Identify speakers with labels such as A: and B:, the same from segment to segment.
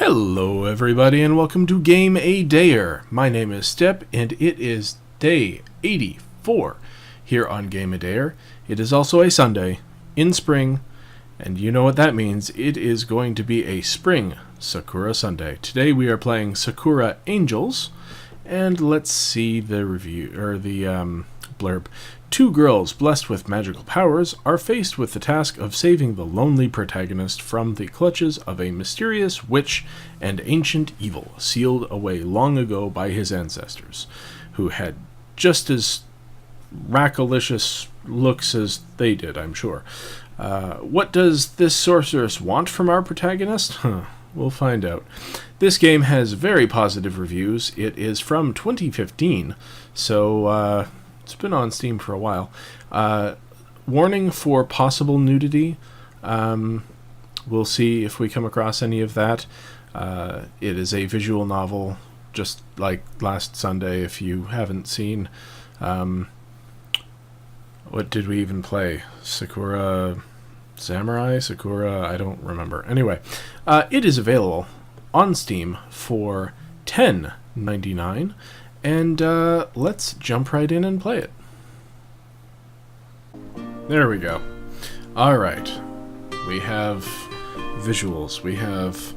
A: Hello everybody and welcome to Game A Dayer. My name is Step and it is day 84 here on Game A Dayer. It is also a Sunday in spring, and you know what that means. It is going to be a spring Sakura Sunday. Today we are playing Sakura Angels, and let's see the review, or the blurb. Two girls blessed with magical powers are faced with the task of saving the lonely protagonist from the clutches of a mysterious witch and ancient evil sealed away long ago by his ancestors, who had just as boob-a-licious looks as they did, I'm sure. What does this sorceress want from our protagonist? We'll find out. This game has very positive reviews. It is from 2015, so it's been on Steam for a while. Warning for possible nudity. We'll see if we come across any of that. It is a visual novel, just like last Sunday. If you haven't seen, what did we even play? Sakura Samurai? Sakura? I don't remember. Anyway, it is available on Steam for $10.99. And let's jump right in and play it. There we go. Alright. We have visuals. We have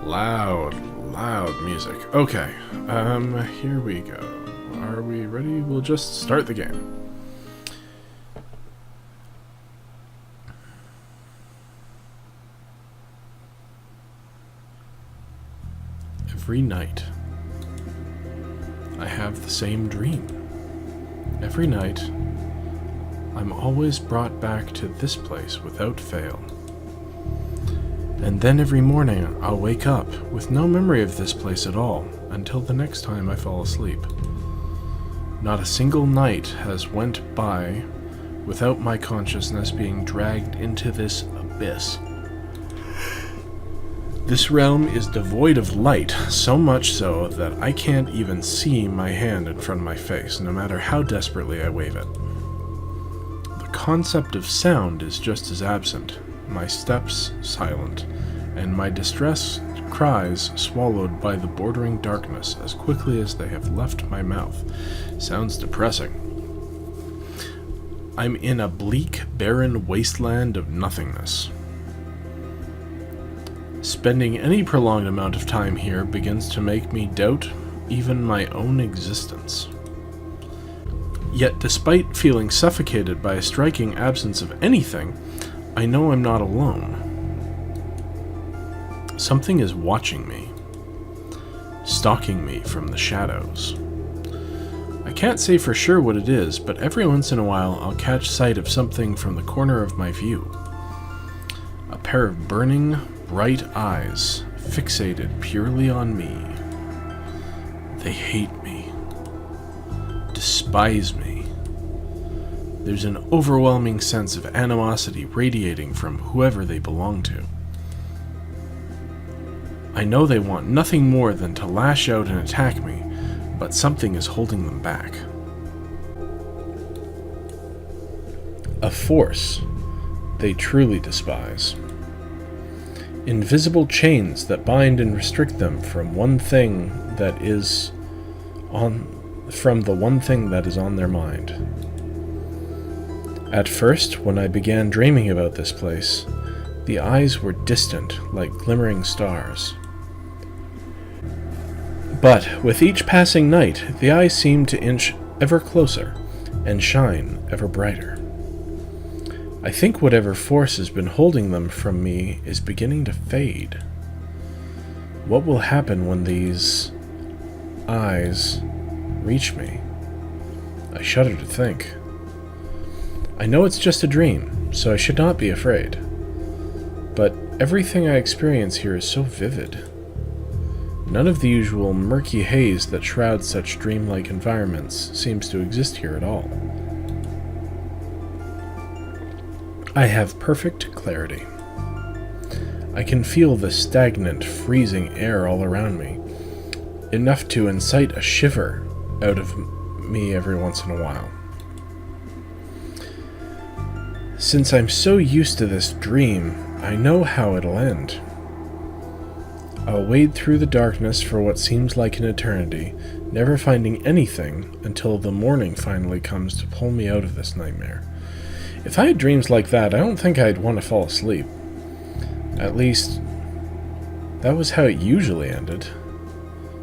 A: loud music. Okay. Here we go. Are we ready? We'll just start the game. Every night I have the same dream. Every night, I'm always brought back to this place without fail. And then every morning, I'll wake up with no memory of this place at all until the next time I fall asleep. Not a single night has went by without my consciousness being dragged into this abyss. This realm is devoid of light, so much so that I can't even see my hand in front of my face, no matter how desperately I wave it. The concept of sound is just as absent, my steps silent, and my distress cries swallowed by the bordering darkness as quickly as they have left my mouth. Sounds depressing. I'm in a bleak, barren wasteland of nothingness. Spending any prolonged amount of time here begins to make me doubt even my own existence. Yet despite feeling suffocated by a striking absence of anything, I know I'm not alone. Something is watching me, stalking me from the shadows. I can't say for sure what it is, but every once in a while I'll catch sight of something from the corner of my view. A pair of burning, bright eyes, fixated purely on me. They hate me, despise me. There's an overwhelming sense of animosity radiating from whoever they belong to. I know they want nothing more than to lash out and attack me, but something is holding them back. A force they truly despise. Invisible chains that bind and restrict them from the one thing that is on their mind. At first, when I began dreaming about this place, the eyes were distant like glimmering stars. But with each passing night, the eyes seemed to inch ever closer and shine ever brighter. I think whatever force has been holding them from me is beginning to fade. What will happen when these eyes reach me? I shudder to think. I know it's just a dream, so I should not be afraid. But everything I experience here is so vivid. None of the usual murky haze that shrouds such dreamlike environments seems to exist here at all. I have perfect clarity. I can feel the stagnant, freezing air all around me, enough to incite a shiver out of me every once in a while. Since I'm so used to this dream, I know how it'll end. I'll wade through the darkness for what seems like an eternity, never finding anything until the morning finally comes to pull me out of this nightmare. If I had dreams like that, I don't think I'd want to fall asleep. At least, that was how it usually ended.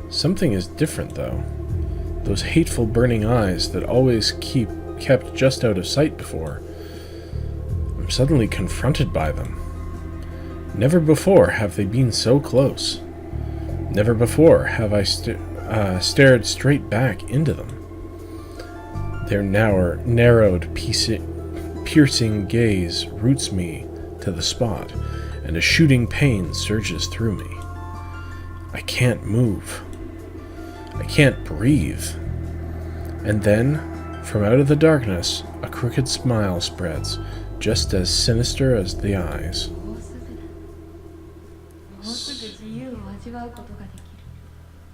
A: Something is different, though. Those hateful burning eyes that always kept just out of sight before. I'm suddenly confronted by them. Never before have they been so close. Never before have I stared straight back into them. Their narrowed, piercing gaze roots me to the spot, and a shooting pain surges through me. I can't move. I can't breathe. And then, from out of the darkness, a crooked smile spreads, just as sinister as the eyes.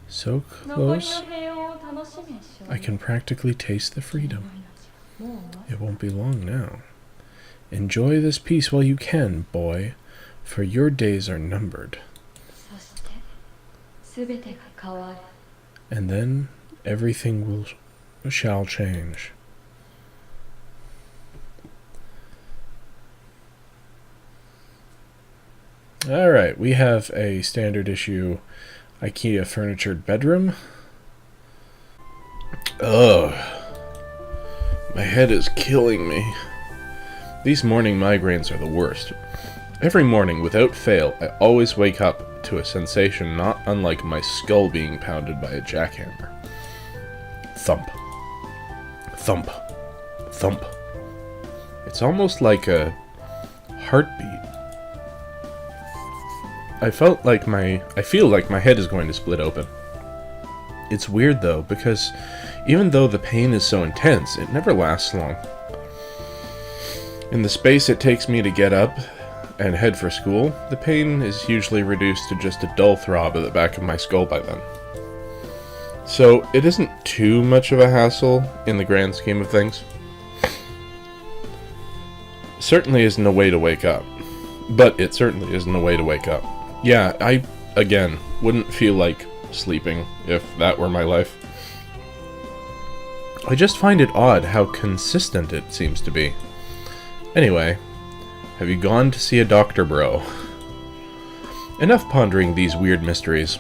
A: So close, I can practically taste the freedom. It won't be long now. Enjoy this peace while you can, boy, for your days are numbered. And then everything shall change. Alright, we have a standard issue IKEA furnitured bedroom. Ugh. My head is killing me. These morning migraines are the worst. Every morning, without fail, I always wake up to a sensation not unlike my skull being pounded by a jackhammer. Thump. Thump. Thump. It's almost like a heartbeat. I feel like my head is going to split open. It's weird though, because even though the pain is so intense, it never lasts long. In the space it takes me to get up and head for school, the pain is usually reduced to just a dull throb at the back of my skull by then. So it isn't too much of a hassle in the grand scheme of things. Certainly isn't a way to wake up. But it certainly isn't a way to wake up. Yeah, I, again, wouldn't feel like sleeping if that were my life. I just find it odd how consistent it seems to be. Anyway, have you gone to see a doctor, bro? Enough pondering these weird mysteries.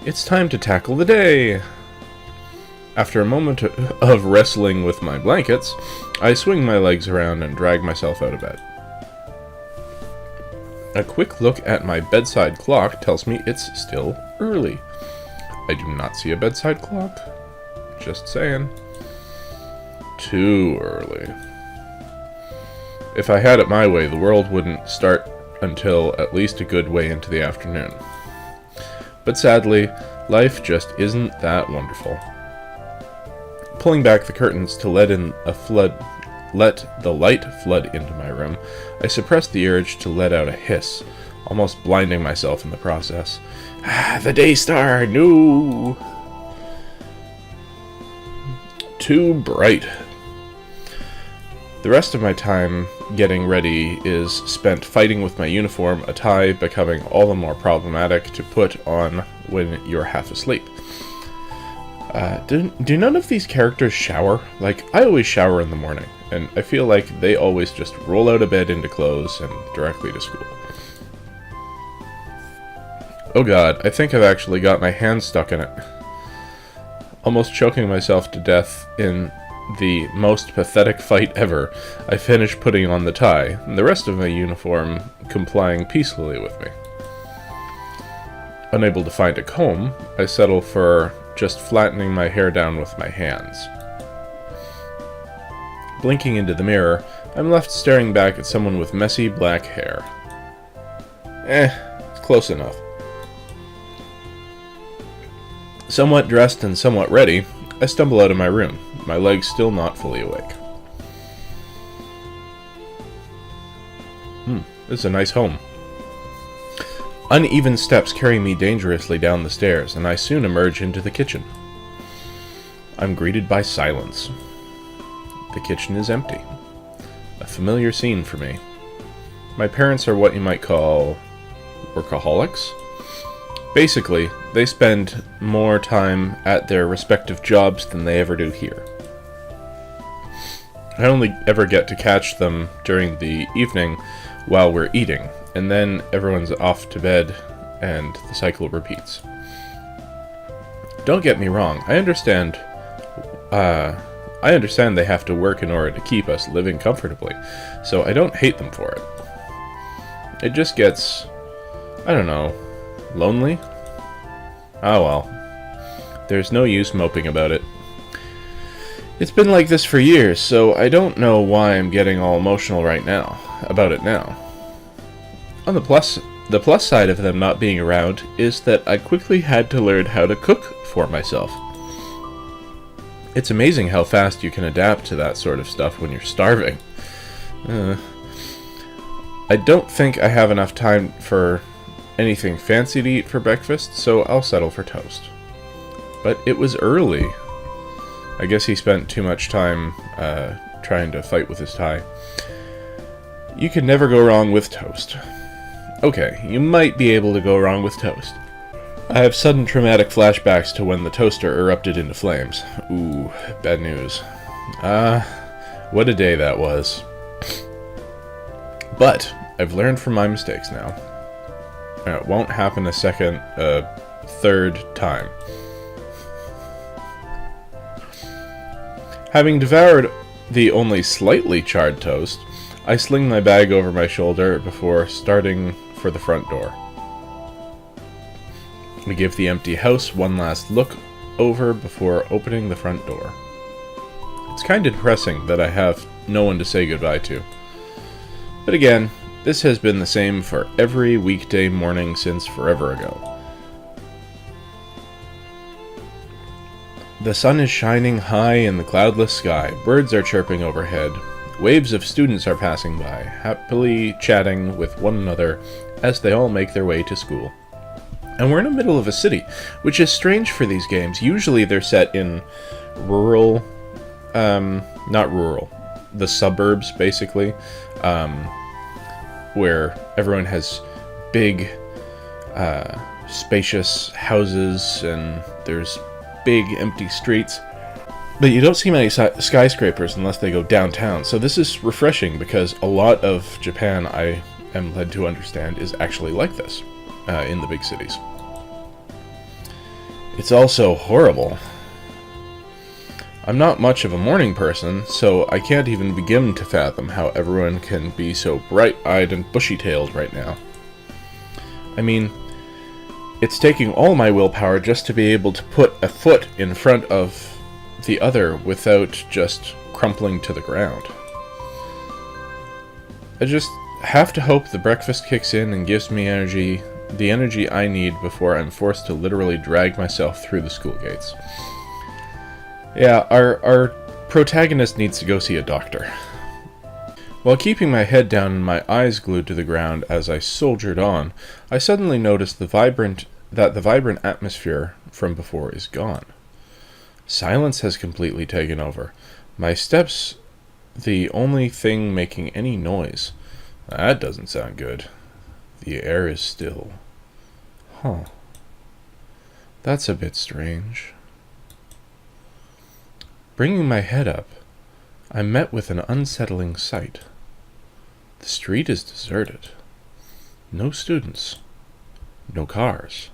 A: It's time to tackle the day! After a moment of wrestling with my blankets, I swing my legs around and drag myself out of bed. A quick look at my bedside clock tells me it's still early. I do not see a bedside clock. Just saying. Too early. If I had it my way, the world wouldn't start until at least a good way into the afternoon. But sadly, life just isn't that wonderful. Pulling back the curtains to let the light flood into my room, I suppressed the urge to let out a hiss, almost blinding myself in the process. Ah, the day star, no! Too bright. The rest of my time getting ready is spent fighting with my uniform, a tie becoming all the more problematic to put on when you're half asleep. Do none of these characters shower? Like, I always shower in the morning, and I feel like they always just roll out of bed into clothes and directly to school. Oh god, I think I've actually got my hand stuck in it. Almost choking myself to death in the most pathetic fight ever, I finish putting on the tie, and the rest of my uniform complying peacefully with me. Unable to find a comb, I settle for just flattening my hair down with my hands. Blinking into the mirror, I'm left staring back at someone with messy black hair. It's close enough. Somewhat dressed and somewhat ready, I stumble out of my room, my legs still not fully awake. This is a nice home. Uneven steps carry me dangerously down the stairs, and I soon emerge into the kitchen. I'm greeted by silence. The kitchen is empty. A familiar scene for me. My parents are what you might call workaholics. Basically, they spend more time at their respective jobs than they ever do here. I only ever get to catch them during the evening while we're eating, and then everyone's off to bed and the cycle repeats. Don't get me wrong, I understand they have to work in order to keep us living comfortably, so I don't hate them for it. It just gets, I don't know, lonely? Oh well. There's no use moping about it. It's been like this for years, so I don't know why I'm getting all emotional about it now. On the plus side of them not being around is that I quickly had to learn how to cook for myself. It's amazing how fast you can adapt to that sort of stuff when you're starving. I don't think I have enough time for anything fancy to eat for breakfast, so I'll settle for toast. But it was early. I guess he spent too much time trying to fight with his tie. You can never go wrong with toast. Okay, you might be able to go wrong with toast. I have sudden traumatic flashbacks to when the toaster erupted into flames. Ooh, bad news. What a day that was. But I've learned from my mistakes now. It won't happen a third time. Having devoured the only slightly charred toast, I sling my bag over my shoulder before starting for the front door. We give the empty house one last look over before opening the front door. It's kind of depressing that I have no one to say goodbye to. But again, this has been the same for every weekday morning since forever ago. The sun is shining high in the cloudless sky, birds are chirping overhead, waves of students are passing by, happily chatting with one another as they all make their way to school. And we're in the middle of a city, which is strange for these games. Usually they're set in rural, not rural, the suburbs basically, where everyone has big, spacious houses and there's big empty streets, but you don't see many skyscrapers unless they go downtown. So this is refreshing because a lot of Japan, I am led to understand, is actually like this in the big cities. It's also horrible. I'm not much of a morning person, so I can't even begin to fathom how everyone can be so bright-eyed and bushy-tailed right now. I mean, it's taking all my willpower just to be able to put a foot in front of the other without just crumpling to the ground. I just have to hope the breakfast kicks in and gives me the energy I need before I'm forced to literally drag myself through the school gates. Yeah, our protagonist needs to go see a doctor. While keeping my head down and my eyes glued to the ground as I soldiered on, I suddenly noticed that the vibrant atmosphere from before is gone. Silence has completely taken over. My steps, the only thing making any noise. That doesn't sound good. The air is still. Huh. That's a bit strange. Bringing my head up, I'm met with an unsettling sight. The street is deserted. No students. No cars.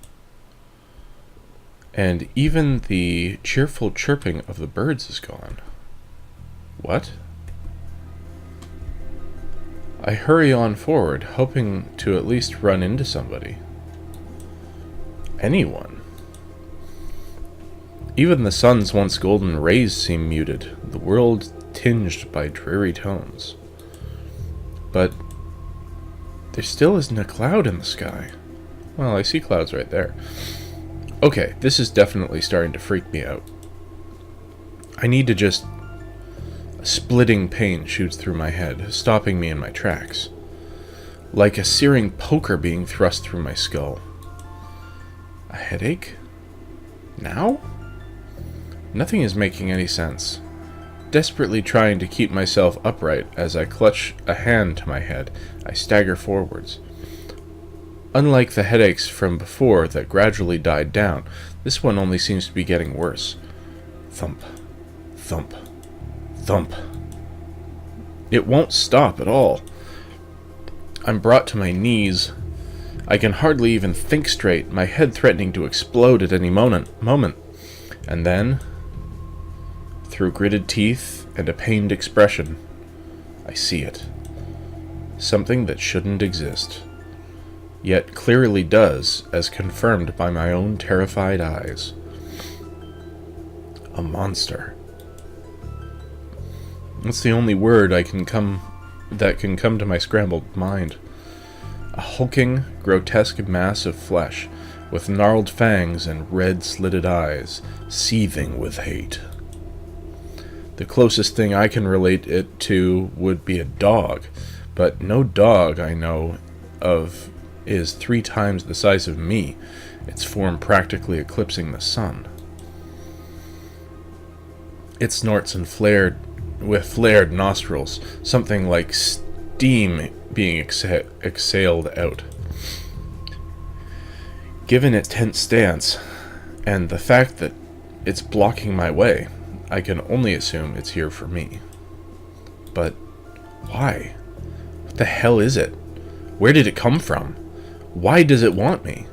A: And even the cheerful chirping of the birds is gone. What? I hurry on forward, hoping to at least run into somebody. Anyone. Even the sun's once golden rays seem muted, the world tinged by dreary tones. But there still isn't a cloud in the sky. Well, I see clouds right there. Okay, this is definitely starting to freak me out. I need to just... A splitting pain shoots through my head, stopping me in my tracks. Like a searing poker being thrust through my skull. A headache? Now? Nothing is making any sense. Desperately trying to keep myself upright as I clutch a hand to my head, I stagger forwards. Unlike the headaches from before that gradually died down, this one only seems to be getting worse. Thump, thump, thump. It won't stop at all. I'm brought to my knees. I can hardly even think straight, my head threatening to explode at any moment. And then, through gritted teeth and a pained expression, I see it. Something that shouldn't exist, yet clearly does, as confirmed by my own terrified eyes. A monster. That's the only word that can come to my scrambled mind. A hulking, grotesque mass of flesh, with gnarled fangs and red slitted eyes, seething with hate. The closest thing I can relate it to would be a dog, but no dog I know of is 3 times the size of me, its form practically eclipsing the sun. It snorts with flared nostrils, something like steam being exhaled out. Given its tense stance, and the fact that it's blocking my way, I can only assume it's here for me. But why? What the hell is it? Where did it come from? Why does it want me?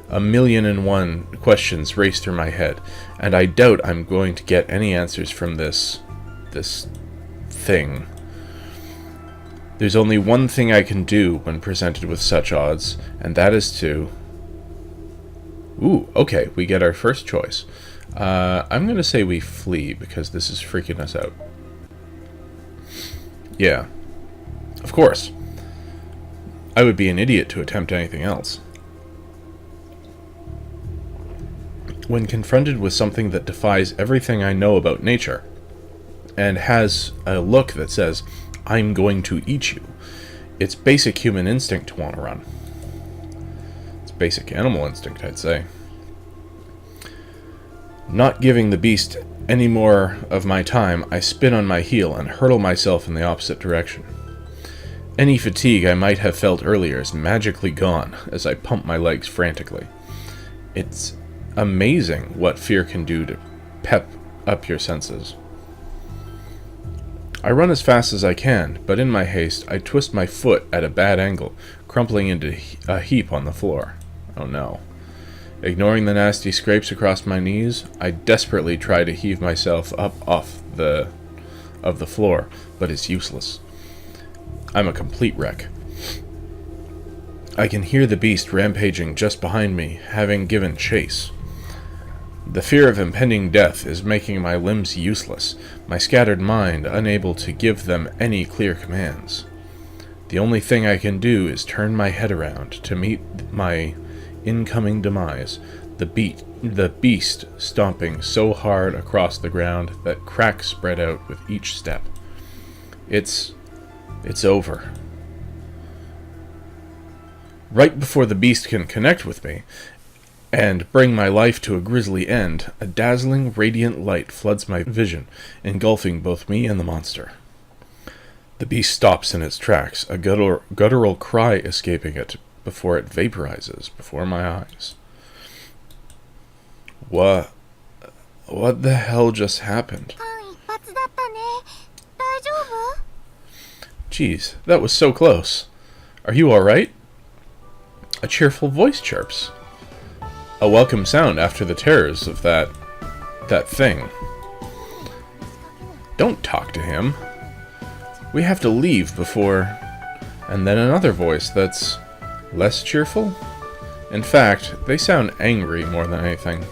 A: 1,000,001 questions race through my head, and I doubt I'm going to get any answers from this thing. There's only one thing I can do when presented with such odds, and that is to... Ooh, okay, we get our first choice. I'm going to say we flee, because this is freaking us out. Yeah. Of course. I would be an idiot to attempt anything else. When confronted with something that defies everything I know about nature, and has a look that says, "I'm going to eat you," it's basic human instinct to want to run. It's basic animal instinct, I'd say. Not giving the beast any more of my time, I spin on my heel and hurtle myself in the opposite direction. Any fatigue I might have felt earlier is magically gone as I pump my legs frantically. It's amazing what fear can do to pep up your senses. I run as fast as I can, but in my haste, I twist my foot at a bad angle, crumpling into a heap on the floor. Oh no. Ignoring the nasty scrapes across my knees, I desperately try to heave myself up off the floor, but it's useless. I'm a complete wreck. I can hear the beast rampaging just behind me, having given chase. The fear of impending death is making my limbs useless, my scattered mind unable to give them any clear commands. The only thing I can do is turn my head around to meet my incoming demise, the beast stomping so hard across the ground that cracks spread out with each step. It's over. Right before the beast can connect with me and bring my life to a grisly end, a dazzling, radiant light floods my vision, engulfing both me and the monster. The beast stops in its tracks, a guttural cry escaping it before it vaporizes before my eyes. What the hell just happened? Jeez, that was so close. Are you alright? A cheerful voice chirps. A welcome sound after the terrors of that thing. Don't talk to him. We have to leave before... And then another voice that's less cheerful? In fact, they sound angry more than anything.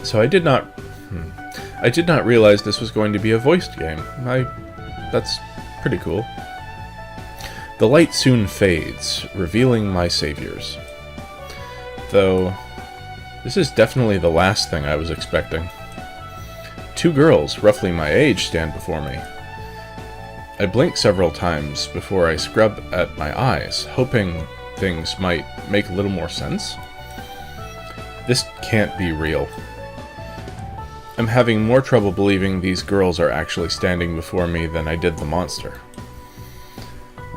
A: So I did not realize this was going to be a voiced game. That's pretty cool. The light soon fades, revealing my saviors. Though, this is definitely the last thing I was expecting. 2 girls, roughly my age, stand before me. I blink several times before I scrub at my eyes, hoping things might make a little more sense. This can't be real. I'm having more trouble believing these girls are actually standing before me than I did the monster.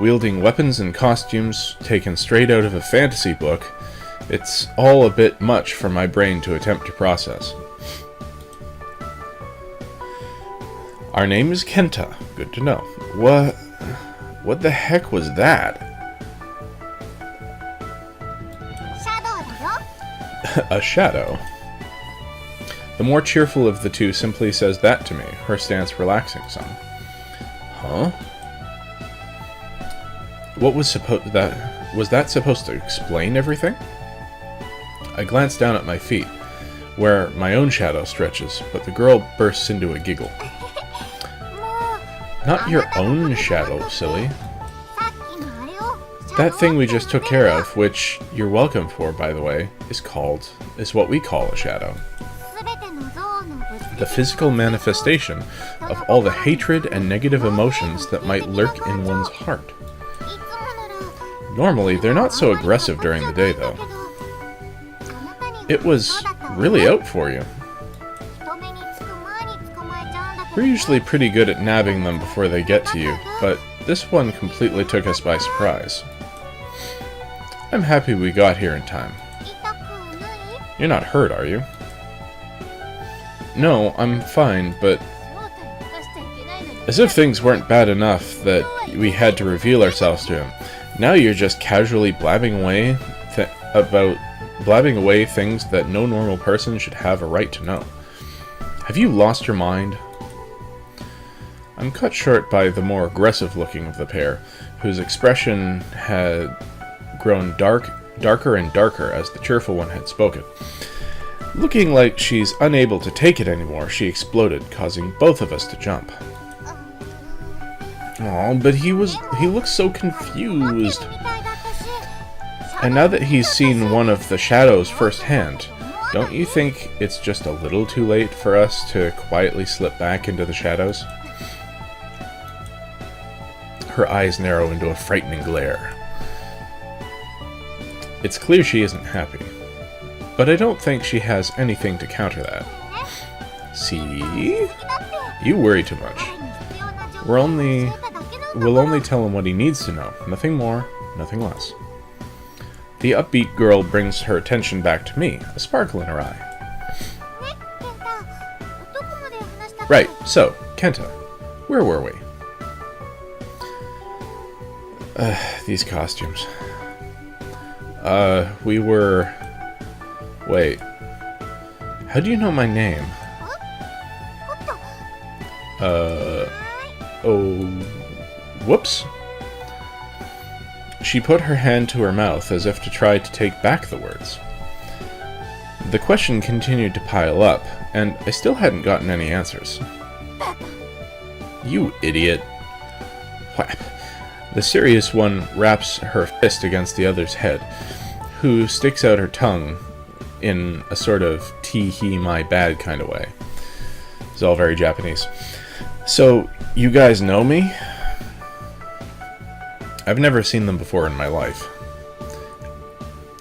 A: wielding weapons and costumes taken straight out of a fantasy book. It's all a bit much for my brain to attempt to process. Our name is Kenta. Good to know. What the heck was that? A shadow. The more cheerful of the two simply says that to me, her stance relaxing some. Huh? What was that supposed to explain everything? I glance down at my feet, where my own shadow stretches, but the girl bursts into a giggle. Not your own shadow, silly. That thing we just took care of, which you're welcome for, by the way, is what we call a shadow. The physical manifestation of all the hatred and negative emotions that might lurk in one's heart. Normally, they're not so aggressive during the day, though. It was really out for you. We're usually pretty good at nabbing them before they get to you, but this one completely took us by surprise. I'm happy we got here in time. You're not hurt, are you? No, I'm fine, but... As if things weren't bad enough that we had to reveal ourselves to him. Now you're just casually blabbing away things that no normal person should have a right to know. Have you lost your mind? I'm cut short by the more aggressive looking of the pair, whose expression had grown darker and darker as the cheerful one had spoken. Looking like she's unable to take it anymore, she exploded, causing both of us to jump. Aw, but he looks so confused. And now that he's seen one of the shadows firsthand, don't you think it's just a little too late for us to quietly slip back into the shadows? Her eyes narrow into a frightening glare. It's clear she isn't happy, but I don't think she has anything to counter that. See? You worry too much. We'll only tell him what he needs to know. Nothing more, nothing less. The upbeat girl brings her attention back to me, a sparkle in her eye. Right, so, Kenta, where were we? These costumes. We were... Wait. How do you know my name? Oh... Whoops. She put her hand to her mouth as if to try to take back the words. The question continued to pile up, and I still hadn't gotten any answers. You idiot. Whap. The serious one wraps her fist against the other's head, who sticks out her tongue in a sort of tee-hee my bad kind of way. It's all very Japanese. So, you guys know me? I've never seen them before in my life.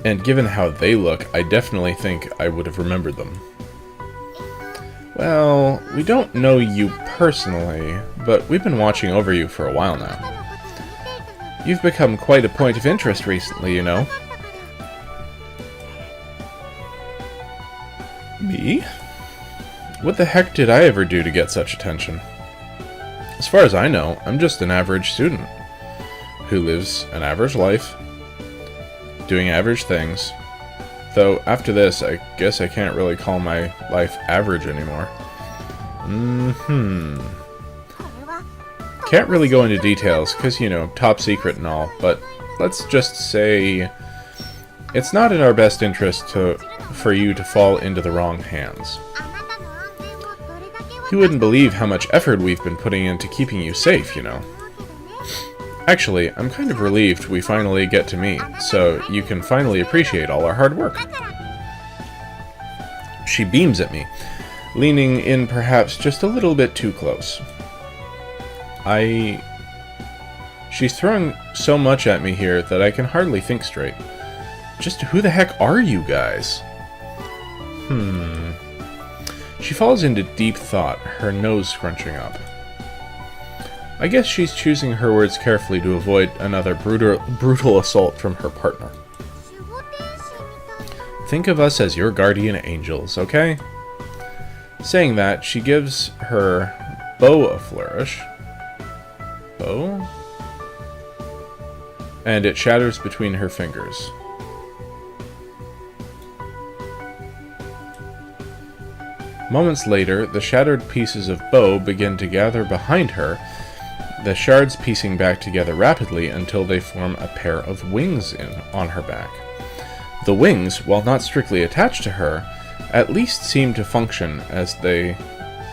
A: And given how they look, I definitely think I would have remembered them. Well, we don't know you personally, but we've been watching over you for a while now. You've become quite a point of interest recently, you know. Me? What the heck did I ever do to get such attention? As far as I know, I'm just an average student who lives an average life, doing average things. Though, after this, I guess I can't really call my life average anymore. Can't really go into details, because, you know, top secret and all, but let's just say it's not in our best interest for you to fall into the wrong hands. You wouldn't believe how much effort we've been putting into keeping you safe, you know. Actually, I'm kind of relieved we finally get to meet, so you can finally appreciate all our hard work. She beams at me, leaning in perhaps just a little bit too close. She's throwing so much at me here that I can hardly think straight. Just who the heck are you guys? She falls into deep thought, her nose scrunching up. I guess she's choosing her words carefully to avoid another brutal assault from her partner. Think of us as your guardian angels, okay? Saying that, she gives her bow a flourish. Bow? And it shatters between her fingers. Moments later, the shattered pieces of bow begin to gather behind her, the shards piecing back together rapidly until they form a pair of wings on her back. The wings, while not strictly attached to her, at least seem to function as they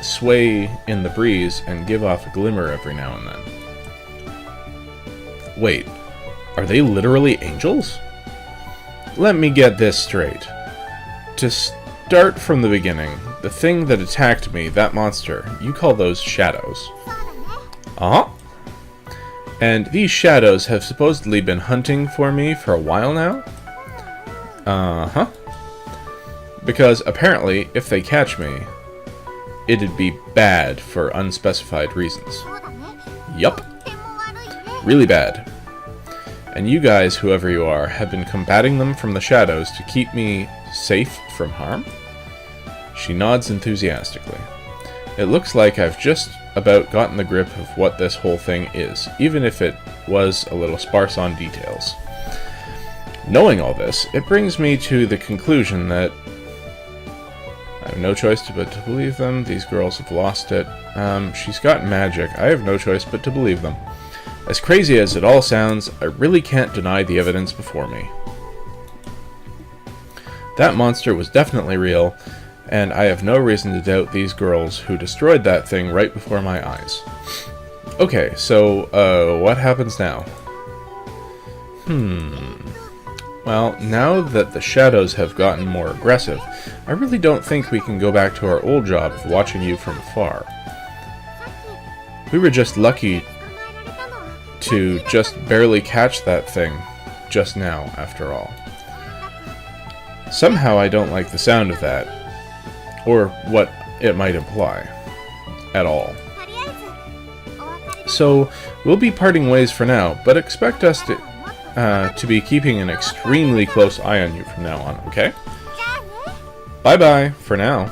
A: sway in the breeze and give off a glimmer every now and then. Wait, are they literally angels? Let me get this straight. To start from the beginning, the thing that attacked me, that monster, you call those shadows. Uh-huh. And these shadows have supposedly been hunting for me for a while now? Uh-huh. Because apparently, if they catch me, it'd be bad for unspecified reasons. Yup. Really bad. And you guys, whoever you are, have been combating them from the shadows to keep me safe from harm? She nods enthusiastically. It looks like I've just about gotten the grip of what this whole thing is, even if it was a little sparse on details. Knowing all this, it brings me to the conclusion that I have no choice but to believe them. These girls have lost it. She's got magic. I have no choice but to believe them. As crazy as it all sounds, I really can't deny the evidence before me. That monster was definitely real, and I have no reason to doubt these girls who destroyed that thing right before my eyes. Okay, so, what happens now? Well, now that the shadows have gotten more aggressive, I really don't think we can go back to our old job of watching you from afar. We were just lucky to just barely catch that thing just now, after all. Somehow I don't like the sound of that, or what it might imply, at all. So, we'll be parting ways for now, but expect us to be keeping an extremely close eye on you from now on, okay? Bye-bye, for now.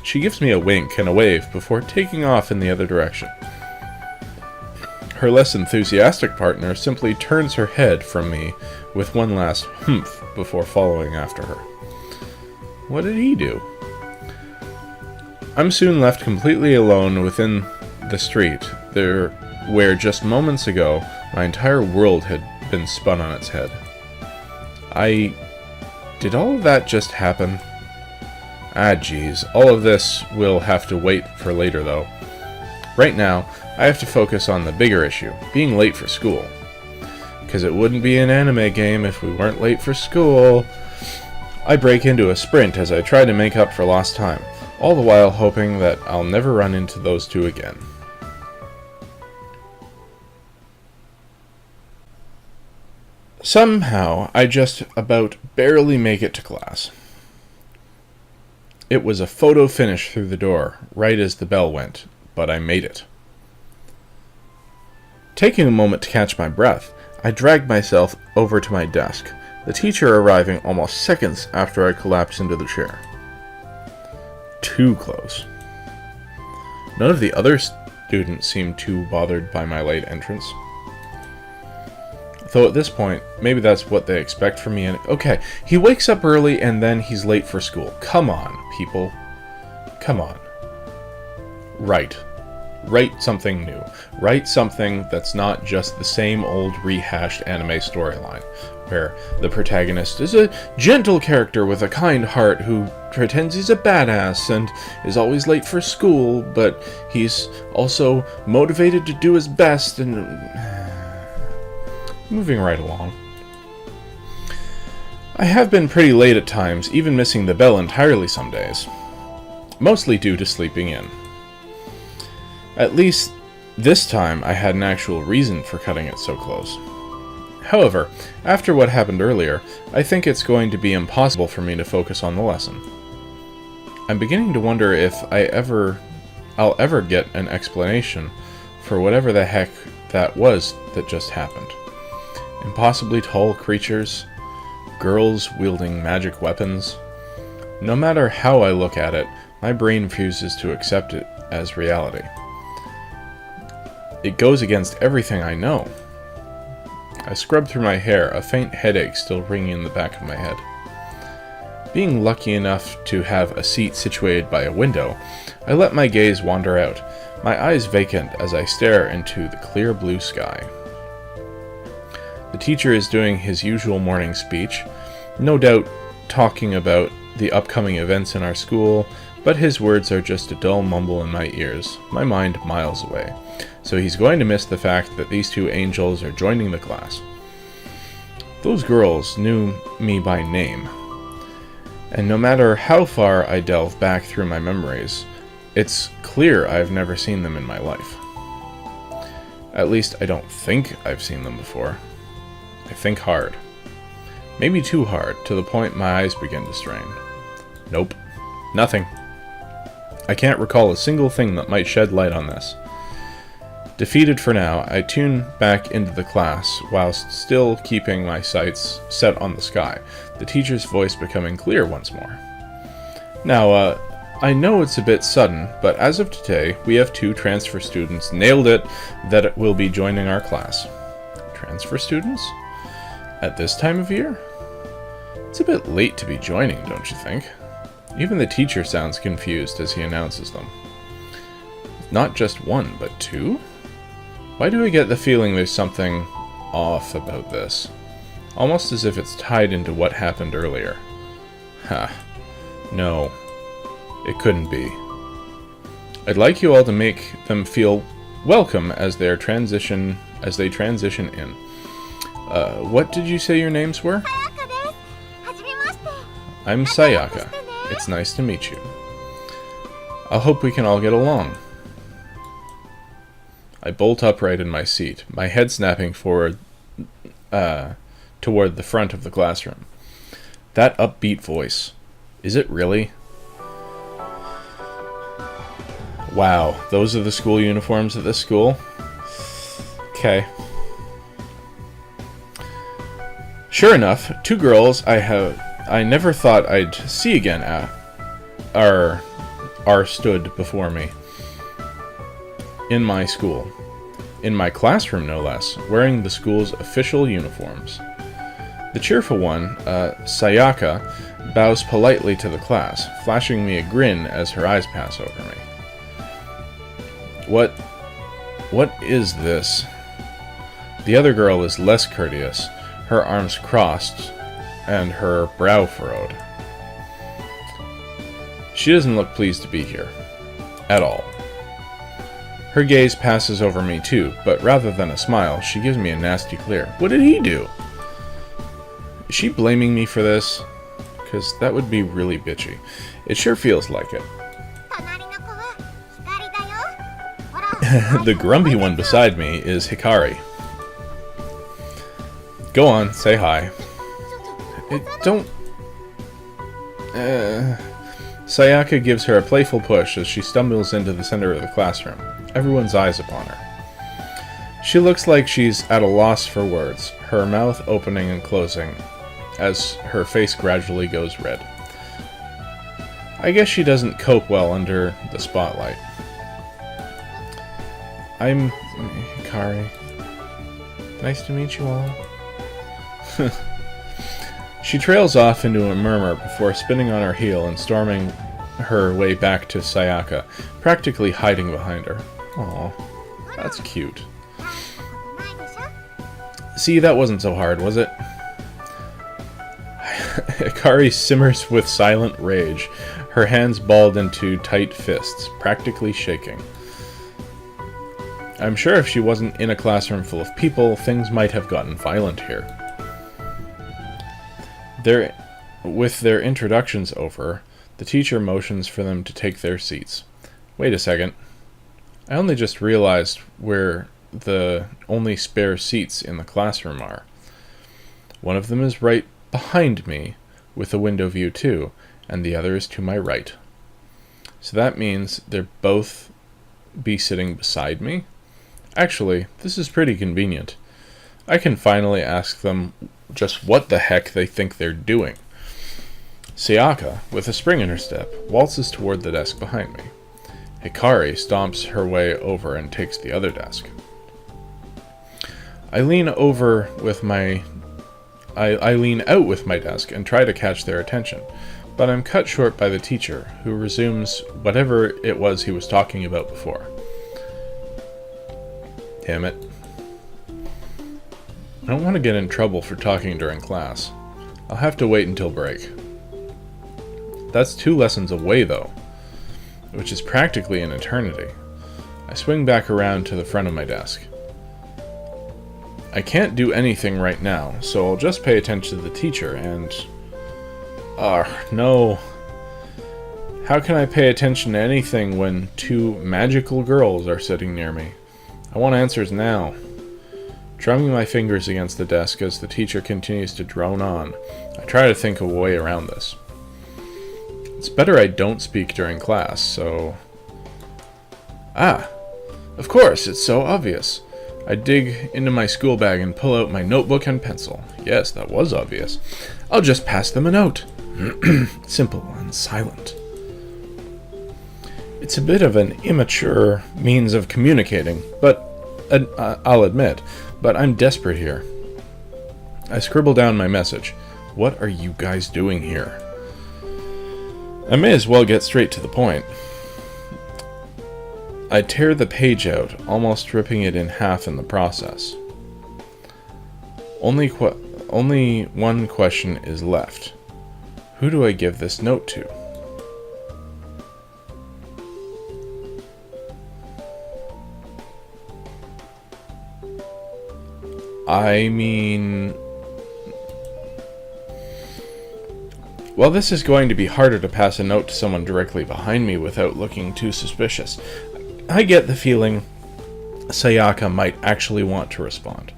A: She gives me a wink and a wave before taking off in the other direction. Her less enthusiastic partner simply turns her head from me with one last humph before following after her. What did he do? I'm soon left completely alone within the street, where just moments ago my entire world had been spun on its head. Did all of that just happen? Ah, geez, all of this will have to wait for later, though. Right now, I have to focus on the bigger issue, being late for school. Because it wouldn't be an anime game if we weren't late for school. I break into a sprint as I try to make up for lost time, all the while hoping that I'll never run into those two again. Somehow, I just about barely make it to class. It was a photo finish through the door, right as the bell went, but I made it. Taking a moment to catch my breath, I dragged myself over to my desk, the teacher arriving almost seconds after I collapsed into the chair. Too close. None of the other students seemed too bothered by my late entrance. Though at this point, maybe that's what they expect from me. And okay, he wakes up early and then he's late for school. Come on, people. Come on. Write something new. Write something that's not just the same old rehashed anime storyline, where the protagonist is a gentle character with a kind heart who pretends he's a badass and is always late for school, but he's also motivated to do his best and... Moving right along. I have been pretty late at times, even missing the bell entirely some days. Mostly due to sleeping in. At least, this time I had an actual reason for cutting it so close. However, after what happened earlier, I think it's going to be impossible for me to focus on the lesson. I'm beginning to wonder if I'll ever get an explanation for whatever the heck that was that just happened. Impossibly tall creatures, girls wielding magic weapons. No matter how I look at it, my brain refuses to accept it as reality. It goes against everything I know. I scrub through my hair, a faint headache still ringing in the back of my head. Being lucky enough to have a seat situated by a window, I let my gaze wander out, my eyes vacant as I stare into the clear blue sky. The teacher is doing his usual morning speech, no doubt talking about the upcoming events in our school, but his words are just a dull mumble in my ears, my mind miles away. So he's going to miss the fact that these two angels are joining the class. Those girls knew me by name, and no matter how far I delve back through my memories, it's clear I've never seen them in my life. At least I don't think I've seen them before. I think hard. Maybe too hard, to the point my eyes begin to strain. Nope. Nothing. I can't recall a single thing that might shed light on this. Defeated for now, I tune back into the class whilst still keeping my sights set on the sky, the teacher's voice becoming clear once more. Now, I know it's a bit sudden, but as of today, we have 2 transfer students, nailed it, that will be joining our class. Transfer students? At this time of year? It's a bit late to be joining, don't you think? Even the teacher sounds confused as he announces them. Not just 1, but 2? Why do I get the feeling there's something off about this? Almost as if it's tied into what happened earlier. Ha. No. It couldn't be. I'd like you all to make them feel welcome as they transition in. What did you say your names were? I'm Sayaka. It's nice to meet you. I hope we can all get along. I bolt upright in my seat, my head snapping forward toward the front of the classroom. That upbeat voice. Is it really? Wow, those are the school uniforms at this school? Okay. Sure enough, 2 girls I never thought I'd see again are stood before me. In my school. In my classroom, no less, wearing the school's official uniforms. The cheerful one, Sayaka, bows politely to the class, flashing me a grin as her eyes pass over me. What is this? The other girl is less courteous, her arms crossed, and her brow furrowed. She doesn't look pleased to be here. At all. Her gaze passes over me too, but rather than a smile, she gives me a nasty glare. What did he do? Is she blaming me for this? Because that would be really bitchy. It sure feels like it. The grumpy one beside me is Hikari. Go on, say hi. Sayaka gives her a playful push as she stumbles into the center of the classroom, everyone's eyes upon her. She looks like she's at a loss for words, her mouth opening and closing as her face gradually goes red. I guess she doesn't cope well under the spotlight. I'm Hikari. Nice to meet you all. She trails off into a murmur before spinning on her heel and storming her way back to Sayaka, practically hiding behind her. Aw, that's cute. See, that wasn't so hard, was it? Hikari simmers with silent rage, her hands balled into tight fists, practically shaking. I'm sure if she wasn't in a classroom full of people, things might have gotten violent here. With their introductions over, the teacher motions for them to take their seats. Wait a second. I only just realized where the only spare seats in the classroom are. One of them is right behind me, with a window view too, and the other is to my right. So that means they're both be sitting beside me? Actually, this is pretty convenient. I can finally ask them just what the heck they think they're doing. Sayaka, with a spring in her step, waltzes toward the desk behind me. Hikari stomps her way over and takes the other desk. I lean out with my desk and try to catch their attention, but I'm cut short by the teacher, who resumes whatever it was he was talking about before. Damn it. I don't want to get in trouble for talking during class. I'll have to wait until break. That's 2 lessons away, though, which is practically an eternity. I swing back around to the front of my desk. I can't do anything right now, so I'll just pay attention to the teacher and... no. How can I pay attention to anything when 2 magical girls are sitting near me? I want answers now. Drumming my fingers against the desk as the teacher continues to drone on, I try to think of a way around this. It's better I don't speak during class, so... Of course, it's so obvious. I dig into my school bag and pull out my notebook and pencil. Yes, that was obvious. I'll just pass them a note. Simple and silent. It's a bit of an immature means of communicating, but I'll admit, but I'm desperate here. I scribble down my message. What are you guys doing here? I may as well get straight to the point. I tear the page out, almost ripping it in half in the process. Only one question is left. Who do I give this note to? I mean... Well, this is going to be harder to pass a note to someone directly behind me without looking too suspicious. I get the feeling Sayaka might actually want to respond.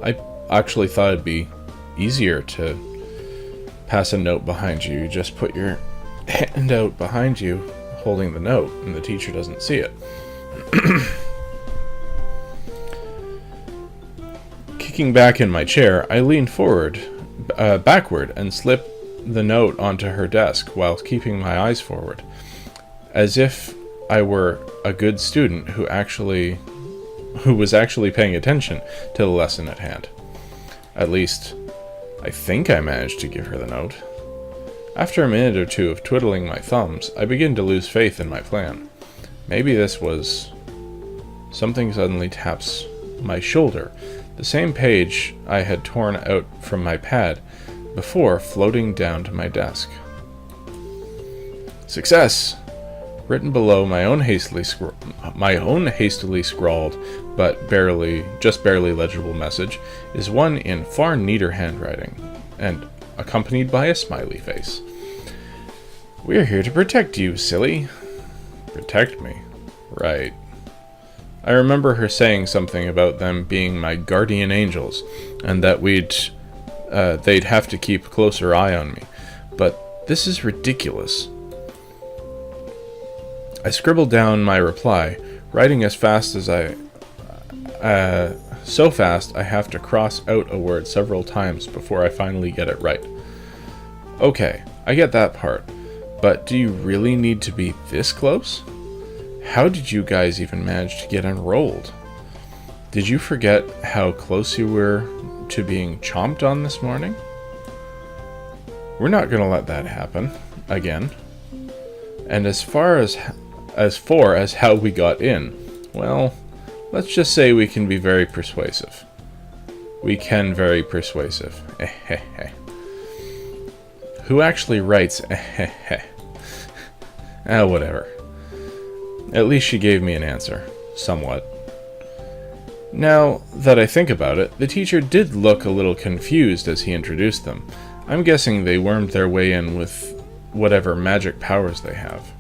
A: I actually thought it'd be easier to pass a note behind you. You just put your hand out behind you holding the note and the teacher doesn't see it. Kicking back in my chair, I lean backward and slip the note onto her desk while keeping my eyes forward, as if I were a good student who was actually paying attention to the lesson at hand. At least, I think I managed to give her the note. After a minute or two of twiddling my thumbs, I begin to lose faith in my plan. Maybe this was... Something suddenly taps my shoulder, the same page I had torn out from my pad before floating down to my desk. Success! Written below my own hastily scrawled, but just barely legible message, is one in far neater handwriting, and accompanied by a smiley face. We're here to protect you, silly. Protect me? Right. I remember her saying something about them being my guardian angels, and that they'd have to keep a closer eye on me. But this is ridiculous. I scribbled down my reply, writing as fast as so fast I have to cross out a word several times before I finally get it right. Okay, I get that part, but do you really need to be this close? How did you guys even manage to get enrolled? Did you forget how close you were to being chomped on this morning? We're not going to let that happen again. And as far as how we got in, well, let's just say we can be very persuasive. We can very persuasive. Who actually writes whatever. At least she gave me an answer. Somewhat. Now that I think about it, the teacher did look a little confused as he introduced them. I'm guessing they wormed their way in with whatever magic powers they have.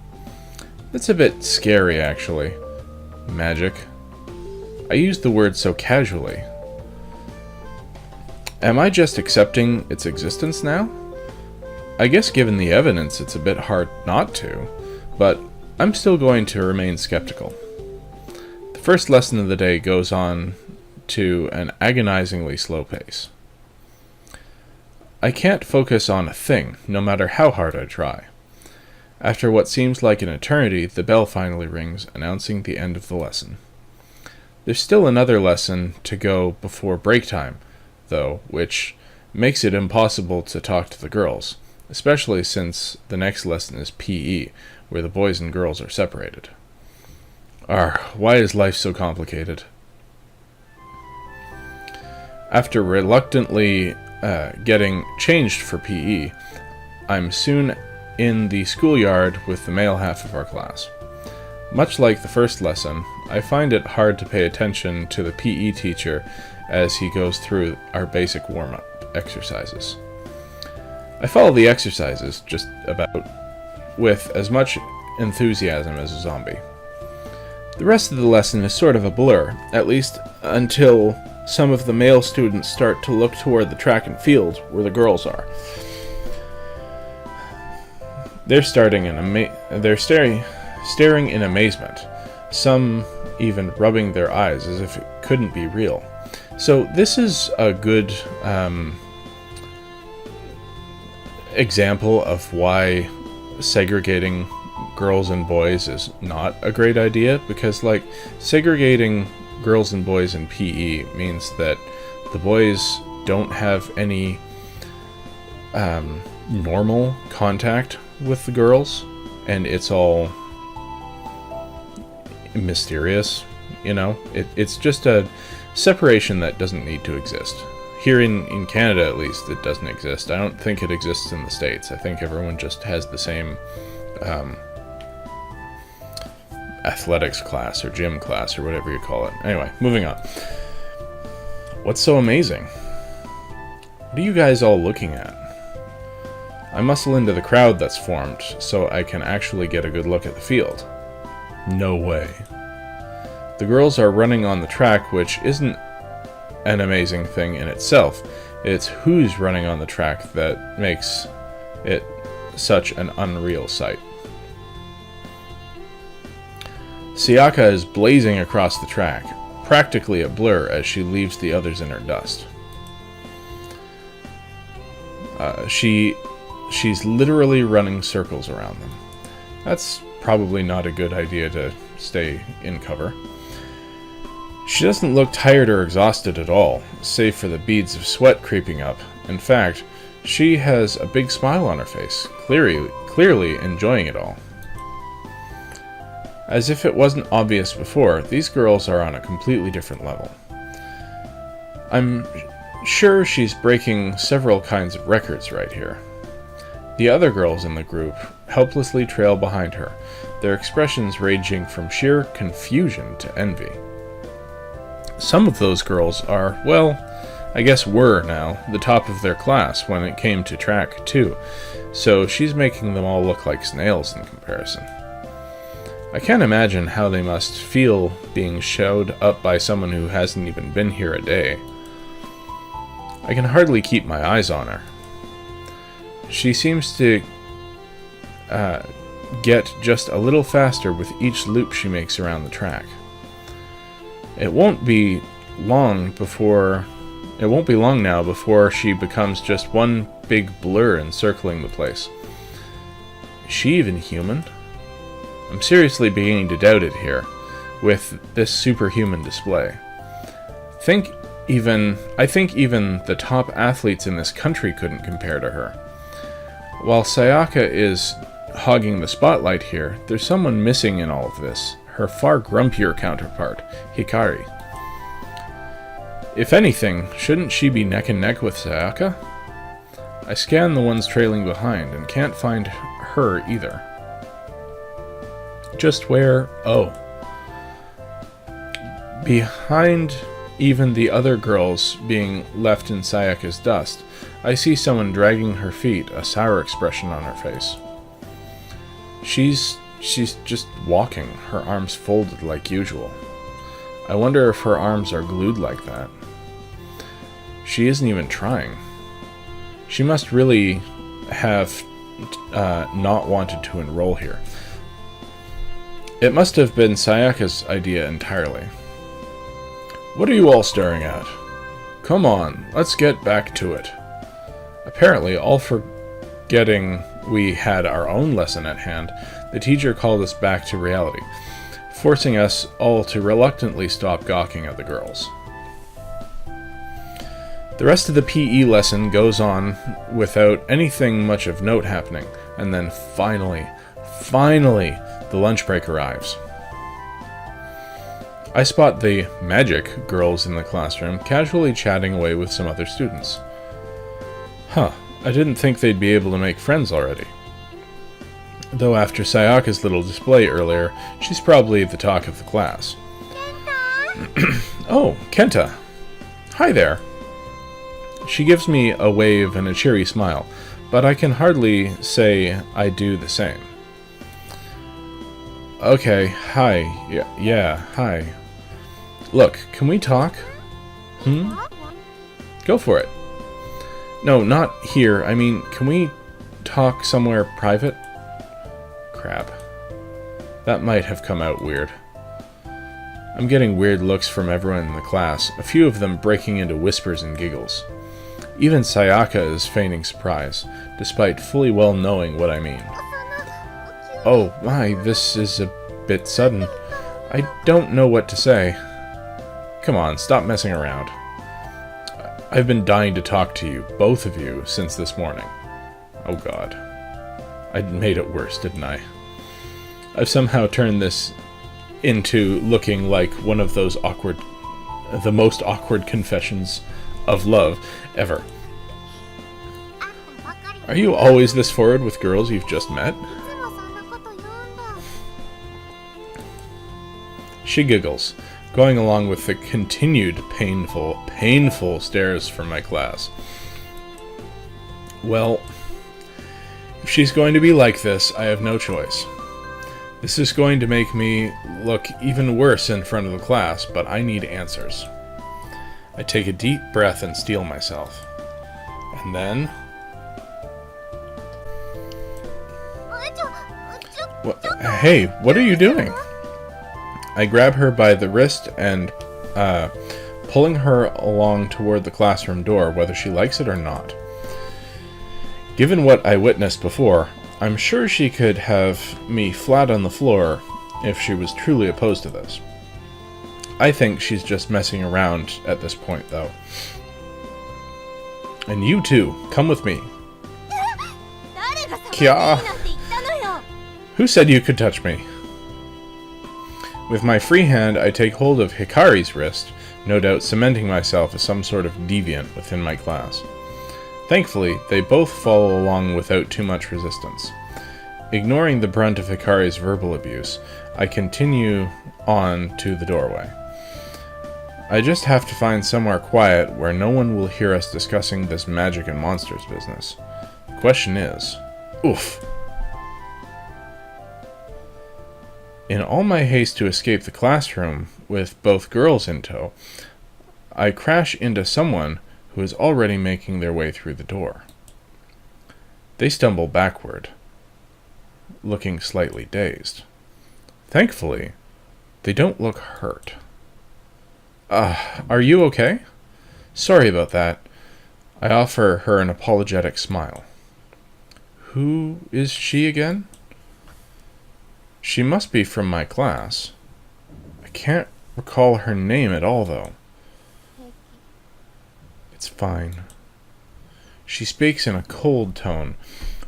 A: It's a bit scary, actually. Magic. I used the word so casually. Am I just accepting its existence now? I guess given the evidence, it's a bit hard not to, but I'm still going to remain skeptical. The first lesson of the day goes on to an agonizingly slow pace. I can't focus on a thing, no matter how hard I try. After what seems like an eternity, the bell finally rings, announcing the end of the lesson. There's still another lesson to go before break time, though, which makes it impossible to talk to the girls, especially since the next lesson is PE, where the boys and girls are separated. Why is life so complicated? After reluctantly getting changed for PE, I'm soon in the schoolyard with the male half of our class. Much like the first lesson, I find it hard to pay attention to the PE teacher as he goes through our basic warm-up exercises. I follow the exercises, just about, with as much enthusiasm as a zombie. The rest of the lesson is sort of a blur, at least until some of the male students start to look toward the track and field where the girls are. They're staring in amazement, some even rubbing their eyes as if it couldn't be real. So this is a good example of why segregating girls and boys is not a great idea, because segregating girls and boys in PE means that the boys don't have any normal contact with the girls, and it's all mysterious, it's just a separation that doesn't need to exist. Here in Canada, at least, it doesn't exist. I don't think it exists in the States. I think everyone just has the same athletics class or gym class or whatever you call it. Anyway, moving on. What's so amazing? What are you guys all looking at? I muscle into the crowd that's formed so I can actually get a good look at the field. No way. The girls are running on the track, which isn't an amazing thing in itself. It's who's running on the track that makes it such an unreal sight. Sayaka is blazing across the track, practically a blur as she leaves the others in her dust. She's literally running circles around them. That's probably not a good idea to stay in cover. She doesn't look tired or exhausted at all, save for the beads of sweat creeping up. In fact, she has a big smile on her face, clearly enjoying it all. As if it wasn't obvious before, these girls are on a completely different level. I'm sure she's breaking several kinds of records right here. The other girls in the group helplessly trail behind her, their expressions ranging from sheer confusion to envy. Some of those girls are, well, I guess were now, the top of their class when it came to track, too, so she's making them all look like snails in comparison. I can't imagine how they must feel being showed up by someone who hasn't even been here a day. I can hardly keep my eyes on her. She seems to get just a little faster with each loop she makes around the track. It won't be long now before she becomes just one big blur encircling the place. Is she even human? I'm seriously beginning to doubt it here, with this superhuman display. I think even the top athletes in this country couldn't compare to her. While Sayaka is hogging the spotlight here, there's someone missing in all of this, her far grumpier counterpart, Hikari. If anything, shouldn't she be neck and neck with Sayaka? I scan the ones trailing behind and can't find her either. Just where? Oh. Behind even the other girls being left in Sayaka's dust, I see someone dragging her feet, a sour expression on her face. She's just walking, her arms folded like usual. I wonder if her arms are glued like that. She isn't even trying. She must really have not wanted to enroll here. It must have been Sayaka's idea entirely. What are you all staring at? Come on, let's get back to it. Apparently, all forgetting we had our own lesson at hand, the teacher called us back to reality, forcing us all to reluctantly stop gawking at the girls. The rest of the PE lesson goes on without anything much of note happening, and then finally, the lunch break arrives. I spot the magic girls in the classroom casually chatting away with some other students. Huh, I didn't think they'd be able to make friends already. Though after Sayaka's little display earlier, she's probably the talk of the class. Oh, Kenta. Hi there. She gives me a wave and a cheery smile, but I can hardly say I do the same. Okay, hi. Yeah, hi. Look, can we talk? Go for it. No, not here. I mean, can we talk somewhere private? Crap. That might have come out weird. I'm getting weird looks from everyone in the class, a few of them breaking into whispers and giggles. Even Sayaka is feigning surprise, despite fully well knowing what I mean. Oh my, this is a bit sudden. I don't know what to say. Come on, stop messing around. I've been dying to talk to you, both of you, since this morning. Oh god. I made it worse, didn't I? I've somehow turned this into looking like one of those the most awkward confessions of love ever. Are you always this forward with girls you've just met? She giggles, going along with the continued painful stares from my class. Well, if she's going to be like this, I have no choice. This is going to make me look even worse in front of the class, but I need answers. I take a deep breath and steel myself. And then... Hey, what are you doing? I grab her by the wrist and, pulling her along toward the classroom door, whether she likes it or not. Given what I witnessed before, I'm sure she could have me flat on the floor if she was truly opposed to this. I think she's just messing around at this point, though. And you too, come with me. Kya! Who said you could touch me? With my free hand, I take hold of Hikari's wrist, no doubt cementing myself as some sort of deviant within my class. Thankfully, they both follow along without too much resistance. Ignoring the brunt of Hikari's verbal abuse, I continue on to the doorway. I just have to find somewhere quiet where no one will hear us discussing this magic and monsters business. The question is, oof. In all my haste to escape the classroom, with both girls in tow, I crash into someone who is already making their way through the door. They stumble backward, looking slightly dazed. Thankfully, they don't look hurt. Are you okay? Sorry about that. I offer her an apologetic smile. Who is she again? She must be from my class. I can't recall her name at all, though. It's fine. She speaks in a cold tone,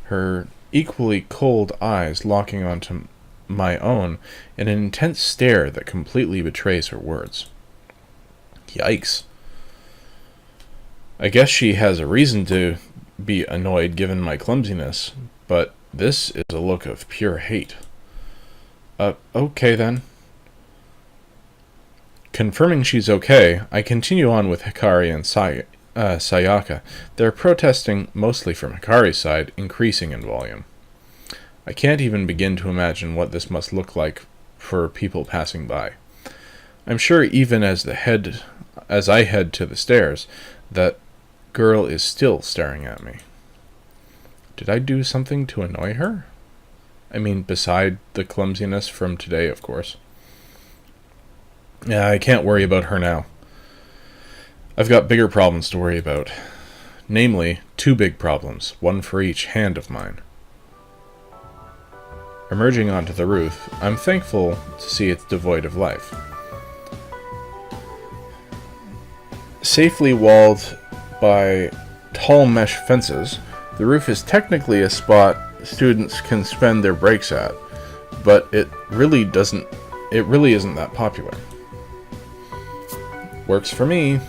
A: her equally cold eyes locking onto my own in an intense stare that completely betrays her words. Yikes. I guess she has a reason to be annoyed given my clumsiness, but this is a look of pure hate. Okay then. Confirming she's okay, I continue on with Hikari and Sayaka. They're protesting, mostly from Hikari's side, increasing in volume. I can't even begin to imagine what this must look like for people passing by. I'm sure even as I head to the stairs, that girl is still staring at me. Did I do something to annoy her? I mean, beside the clumsiness from today, of course. Yeah, I can't worry about her now. I've got bigger problems to worry about. Namely, 2 big problems, one for each hand of mine. Emerging onto the roof, I'm thankful to see it's devoid of life. Safely walled by tall mesh fences, the roof is technically a spot students can spend their breaks at, but it really isn't that popular. Works for me.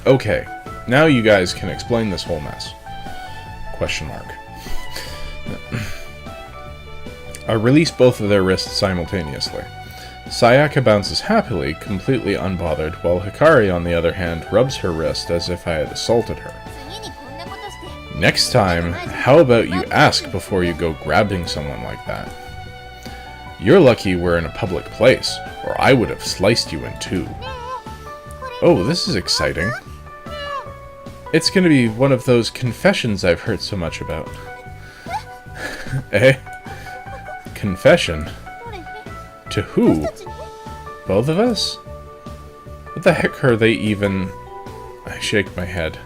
A: Okay, now you guys can explain this whole mess. Question mark. I release both of their wrists simultaneously. Sayaka bounces happily, completely unbothered, while Hikari, on the other hand, rubs her wrist as if I had assaulted her. Next time, how about you ask before you go grabbing someone like that? You're lucky we're in a public place, or I would have sliced you in 2. Oh, this is exciting. It's gonna be one of those confessions I've heard so much about. Eh? Confession? To who? Both of us? What the heck are they even... I shake my head.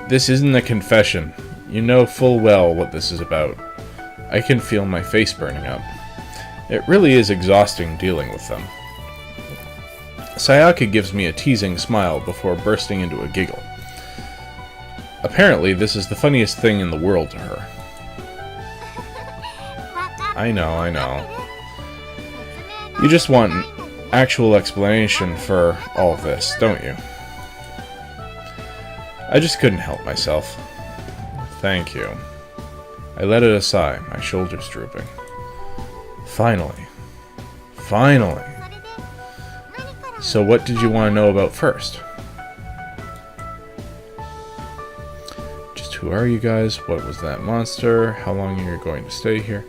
A: This isn't a confession. You know full well what this is about. I can feel my face burning up. It really is exhausting dealing with them. Sayaka gives me a teasing smile before bursting into a giggle. Apparently, this is the funniest thing in the world to her. I know. You just want an actual explanation for all of this, don't you? I just couldn't help myself. Thank you. I let out a sigh, my shoulders drooping. Finally. So what did you want to know about first? Just who are you guys? What was that monster? How long are you going to stay here?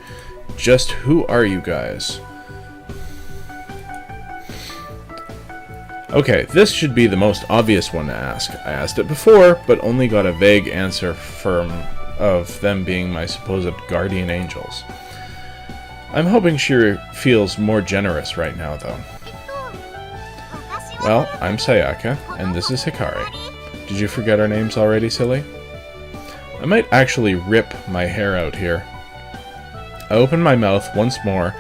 A: Just who are you guys? Okay, this should be the most obvious one to ask. I asked it before, but only got a vague answer of them being my supposed guardian angels. I'm hoping she feels more generous right now, though. Well, I'm Sayaka, and this is Hikari. Did you forget our names already, silly? I might actually rip my hair out here. I open my mouth once more,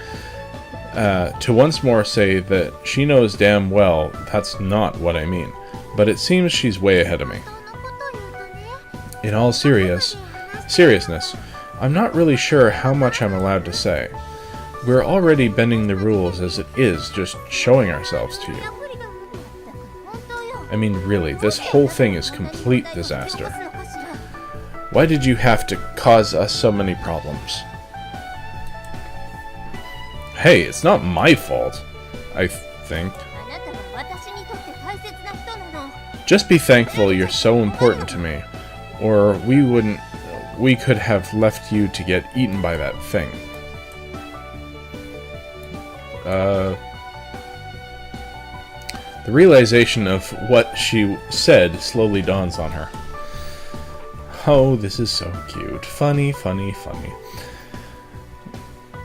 A: to once more say that she knows damn well that's not what I mean, but it seems she's way ahead of me. In all seriousness, I'm not really sure how much I'm allowed to say. We're already bending the rules as it is, just showing ourselves to you. I mean, really, this whole thing is complete disaster. Why did you have to cause us so many problems? Hey, it's not my fault, I think. Just be thankful you're so important to me, or we could have left you to get eaten by that thing. The realization of what she said slowly dawns on her. Oh, this is so cute. Funny.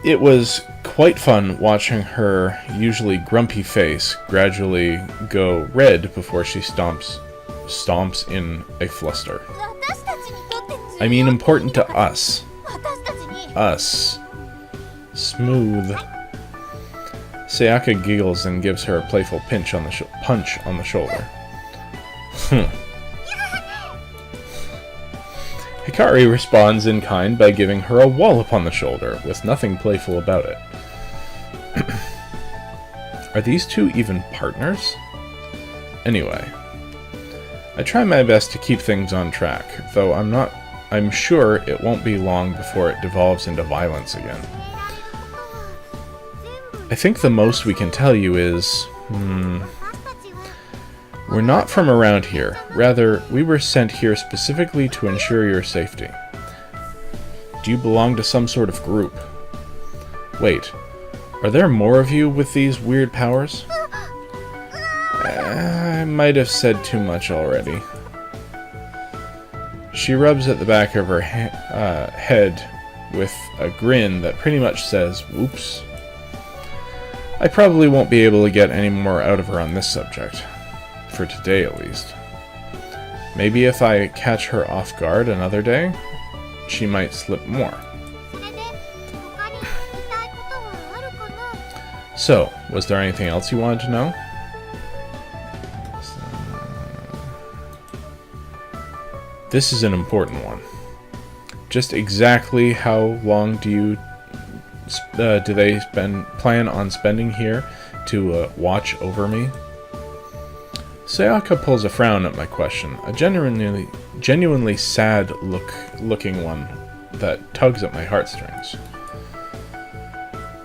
A: It was quite fun watching her usually grumpy face gradually go red before she stomps in a fluster. I mean, important to us. Us. Smooth. Sayaka giggles and gives her a playful punch on the shoulder. Hikari responds in kind by giving her a wallop on the shoulder, with nothing playful about it. Are these two even partners? Anyway, I try my best to keep things on track, though I'm sure it won't be long before it devolves into violence again. I think the most we can tell you is... We're not from around here. Rather, we were sent here specifically to ensure your safety. Do you belong to some sort of group? Wait, are there more of you with these weird powers? I might have said too much already. She rubs at the back of her head with a grin that pretty much says, "Whoops." I probably won't be able to get any more out of her on this subject. For today, at least. Maybe if I catch her off guard another day, she might slip more. So, was there anything else you wanted to know? This is an important one. Just exactly how long do they plan on spending here to watch over me? Sayaka pulls a frown at my question, a genuinely sad looking one that tugs at my heartstrings.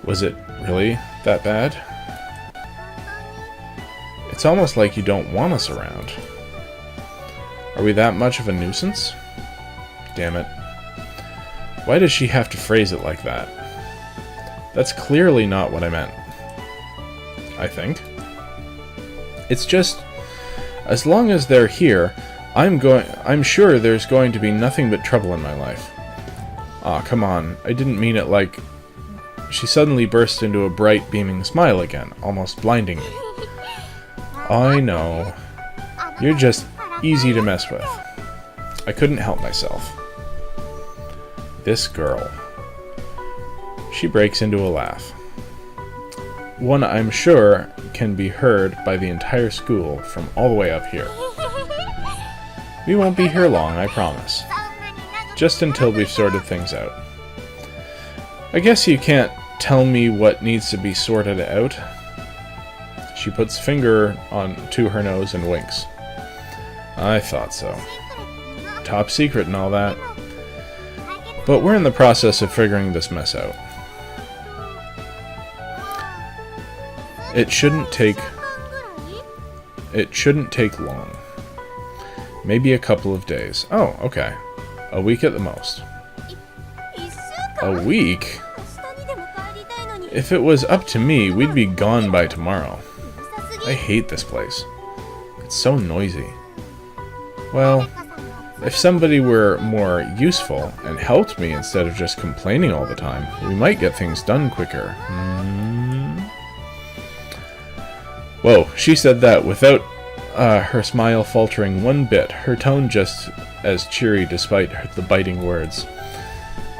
A: Was it really that bad? It's almost like you don't want us around. Are we that much of a nuisance? Damn it. Why does she have to phrase it like that? That's clearly not what I meant. I think. It's just, as long as they're here, I'm sure there's going to be nothing but trouble in my life. Aw, come on. I didn't mean it like... She suddenly burst into a bright, beaming smile again, almost blinding me. I know. You're just easy to mess with. I couldn't help myself. This girl. She breaks into a laugh. One I'm sure can be heard by the entire school from all the way up here. We won't be here long, I promise. Just until we've sorted things out. I guess you can't tell me what needs to be sorted out. She puts a finger to her nose and winks. I thought so. Top secret and all that. But we're in the process of figuring this mess out. It shouldn't take long. Maybe a couple of days. Oh, okay. A week at the most. A week? If it was up to me, we'd be gone by tomorrow. I hate this place. It's so noisy. Well, if somebody were more useful and helped me instead of just complaining all the time, we might get things done quicker. Whoa, she said that without her smile faltering one bit, her tone just as cheery despite the biting words.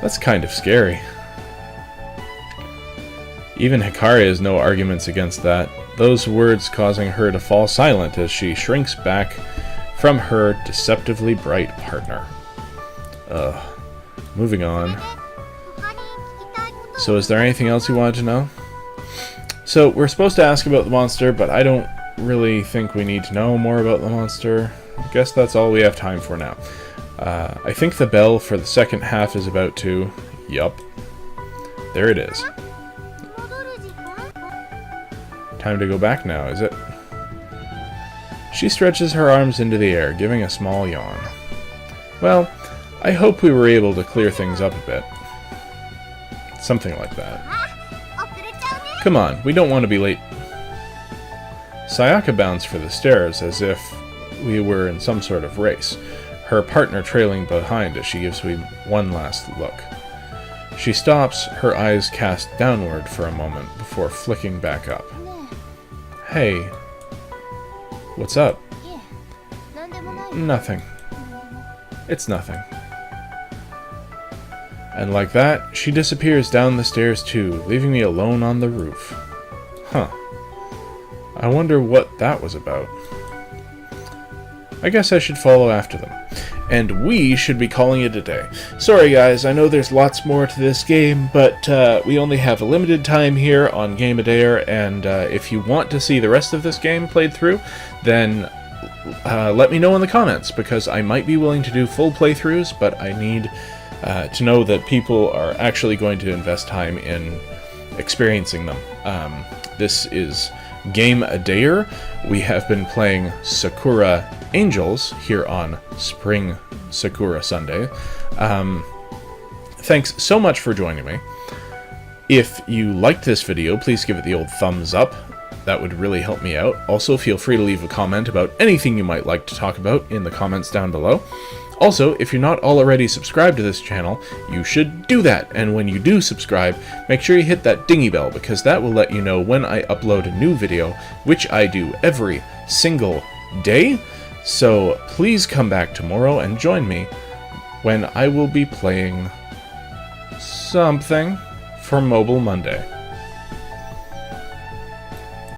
A: That's kind of scary. Even Hikari has no arguments against that, those words causing her to fall silent as she shrinks back from her deceptively bright partner. Moving on. So is there anything else you wanted to know? So, we're supposed to ask about the monster, but I don't really think we need to know more about the monster. I guess that's all we have time for now. I think the bell for the second half is about to... Yup. There it is. Time to go back now, is it? She stretches her arms into the air, giving a small yawn. Well, I hope we were able to clear things up a bit. Something like that. Come on, we don't want to be late. Sayaka bounds for the stairs as if we were in some sort of race, her partner trailing behind as she gives me one last look. She stops, her eyes cast downward for a moment before flicking back up. Hey. What's up? Nothing. It's nothing. And like that, she disappears down the stairs too, leaving me alone on the roof. Huh. I wonder what that was about. I guess I should follow after them. And we should be calling it a day. Sorry guys, I know there's lots more to this game, but we only have a limited time here on Game a Dayer, and if you want to see the rest of this game played through, then let me know in the comments, because I might be willing to do full playthroughs, but I need to know that people are actually going to invest time in experiencing them. This is Game a Dayer. We have been playing Sakura Angels here on Spring Sakura Sunday. Thanks so much for joining me. If you liked this video, please give it the old thumbs up. That would really help me out. Also, feel free to leave a comment about anything you might like to talk about in the comments down below. Also, if you're not already subscribed to this channel, you should do that, and when you do subscribe, make sure you hit that dingy bell, because that will let you know when I upload a new video, which I do every single day. So please come back tomorrow and join me when I will be playing something for Mobile Monday.